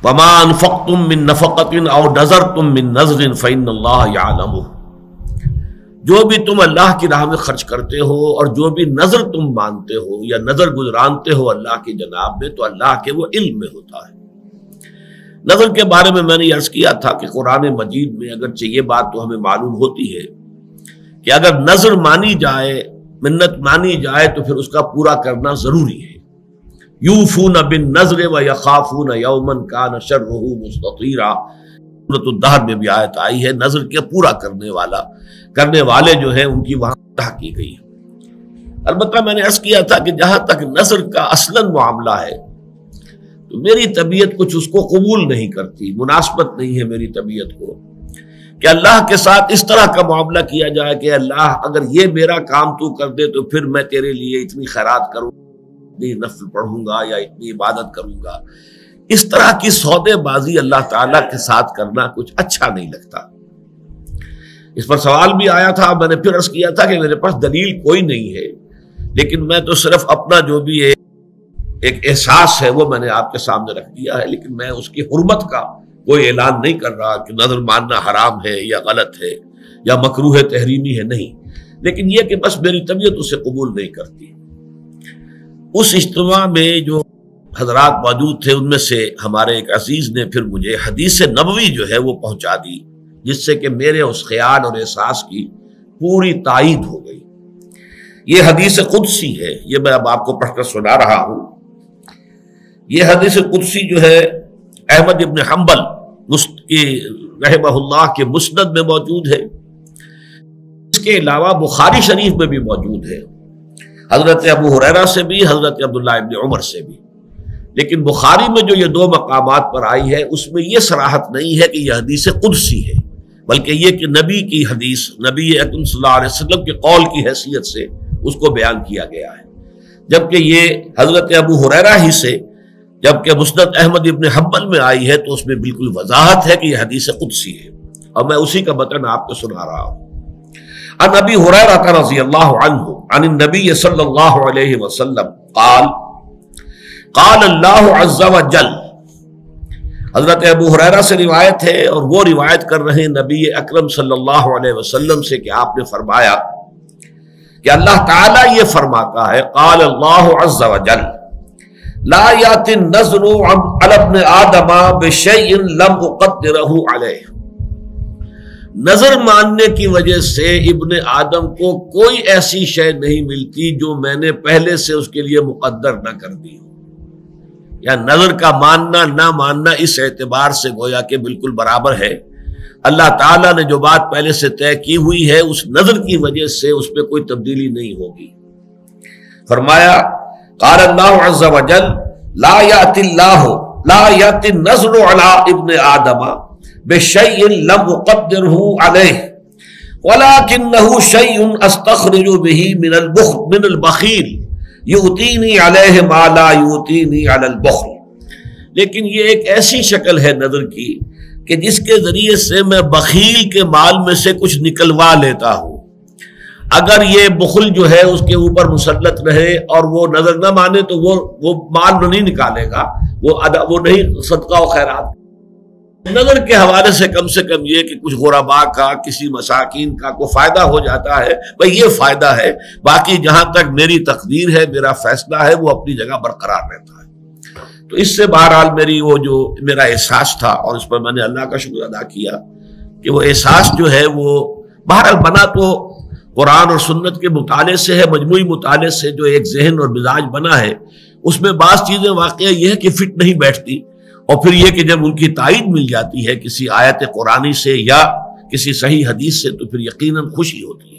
وما انفقتم من نفقۃ او نذرتم من نذر فإن اللہ یعلمہ، جو بھی تم اللہ کی راہ میں خرچ کرتے ہو اور جو بھی نظر تم مانتے ہو یا نظر گزرانتے ہو اللہ کی جناب میں، تو اللہ کے وہ علم میں ہوتا ہے۔ نظر کے بارے میں نے عرض کیا تھا کہ قرآن مجید میں اگرچہ یہ بات تو ہمیں معلوم ہوتی ہے کہ اگر نظر مانی جائے، منت مانی جائے، تو پھر اس کا پورا کرنا ضروری ہے۔ یوفون بالنذر ویخافون یوما کان شرہ مستطیرا، سورۃ الدہر میں بھی آیت آئی ہے، نظر کے پورا کرنے والے جو ہیں ان کی وہاں تحقیق کی گئی ہے۔ البتہ میں نے عرض کیا تھا کہ جہاں تک نظر کا اصلاً معاملہ ہے تو میری طبیعت کچھ اس کو قبول نہیں کرتی، مناسبت نہیں ہے میری طبیعت کو کہ اللہ کے ساتھ اس طرح کا معاملہ کیا جائے کہ اللہ اگر یہ میرا کام تو کر دے تو پھر میں تیرے لیے اتنی خیرات کروں، اتنی نفل پڑھوں گا یا اتنی عبادت کروں گا۔ اس طرح کی سودے بازی اللہ تعالیٰ کے ساتھ کرنا کچھ اچھا نہیں لگتا۔ اس پر سوال بھی آیا تھا، میں نے پھر عرض کیا تھا کہ میرے پاس دلیل کوئی نہیں ہے، لیکن میں تو صرف اپنا جو بھی ایک احساس ہے وہ میں نے آپ کے سامنے رکھ دیا ہے، لیکن میں اس کی حرمت کا کوئی اعلان نہیں کر رہا کہ نظر ماننا حرام ہے یا غلط ہے یا مکروہ تحریمی ہے، نہیں، لیکن یہ کہ بس میری طبیعت اسے قبول نہیں کرتی۔ اس اجتماع میں جو حضرات موجود تھے ان میں سے ہمارے ایک عزیز نے پھر مجھے حدیث نبوی جو ہے وہ پہنچا دی، جس سے کہ میرے اس خیال اور احساس کی پوری تائید ہو گئی۔ یہ حدیث قدسی ہے، یہ میں اب آپ کو پڑھ کر سنا رہا ہوں۔ یہ حدیث قدسی جو ہے احمد ابن حنبل رحمہ اللہ کے مسند میں موجود ہے، اس کے علاوہ بخاری شریف میں بھی موجود ہے، حضرت ابو ہریرہ سے بھی، حضرت عبداللہ ابن عمر سے بھی۔ لیکن بخاری میں جو یہ دو مقامات پر آئی ہے اس میں یہ صراحت نہیں ہے کہ یہ حدیث قدسی ہے، بلکہ یہ کہ نبی کی حدیث، نبی اکرم صلی اللہ علیہ وسلم کے قول کی حیثیت سے اس کو بیان کیا گیا ہے، جبکہ یہ حضرت ابو ہریرہ ہی سے، جبکہ مسند احمد ابن حنبل میں آئی ہے تو اس میں بالکل وضاحت ہے کہ یہ حدیث قدسی ہے، اور میں اسی کا متن آپ کو سنا رہا ہوں۔ عن ابی ہریرہ رضی اللہ عنہ عن النبی صلی اللہ علیہ وسلم قال قال اللہ عز وجل، حضرت ابو ہریرہ سے روایت ہے اور وہ روایت کر رہے ہیں نبی اکرم صلی اللہ علیہ وسلم سے کہ آپ نے فرمایا کہ اللہ تعالیٰ یہ فرماتا ہے، قال اللہ عز وجل لا یأتی النذر علی ابن آدم بشیء لم اقدرہ علیہ، نظر ماننے کی وجہ سے ابن آدم کو کوئی ایسی شے نہیں ملتی جو میں نے پہلے سے اس کے لیے مقدر نہ کر دی ہو، یا نظر کا ماننا نہ ماننا اس اعتبار سے گویا کہ بالکل برابر ہے۔ اللہ تعالیٰ نے جو بات پہلے سے طے کی ہوئی ہے اس نظر کی وجہ سے اس پہ کوئی تبدیلی نہیں ہوگی۔ فرمایا قال اللہ عز وجل لا یأتی النذر علی ابن آدم بشیء لم اقدرہ علیہ ولکنہ شیء استخرج بہ من البخیل یؤتینی علیہ ما لا یؤتینی علی البخل، لیکن یہ ایک ایسی شکل ہے نظر کی کہ جس کے ذریعے سے میں بخیل کے مال میں سے کچھ نکلوا لیتا ہوں۔ اگر یہ بخل جو ہے اس کے اوپر مسلط رہے اور وہ نظر نہ مانے تو وہ مال نہیں نکالے گا، وہ نہیں صدقہ و خیرات۔ نظر کے حوالے سے کم یہ کہ کچھ غرباء کا، کسی مساکین کا کوئی فائدہ ہو جاتا ہے، بھئی یہ فائدہ ہے، باقی جہاں تک میری تقدیر ہے، میرا فیصلہ ہے، وہ اپنی جگہ برقرار رہتا ہے۔ تو اس سے بہرحال میرا احساس تھا، اور اس پر میں نے اللہ کا شکر ادا کیا کہ وہ احساس جو ہے وہ بہرحال بنا تو قرآن اور سنت کے مطالعے سے ہے، مجموعی مطالعے سے جو ایک ذہن اور مزاج بنا ہے، اس میں بعض چیزیں واقعہ یہ ہے کہ فٹ نہیں بیٹھتی، اور پھر یہ کہ جب ان کی تائید مل جاتی ہے کسی آیت قرآنی سے یا کسی صحیح حدیث سے تو پھر یقیناً خوشی ہوتی ہے۔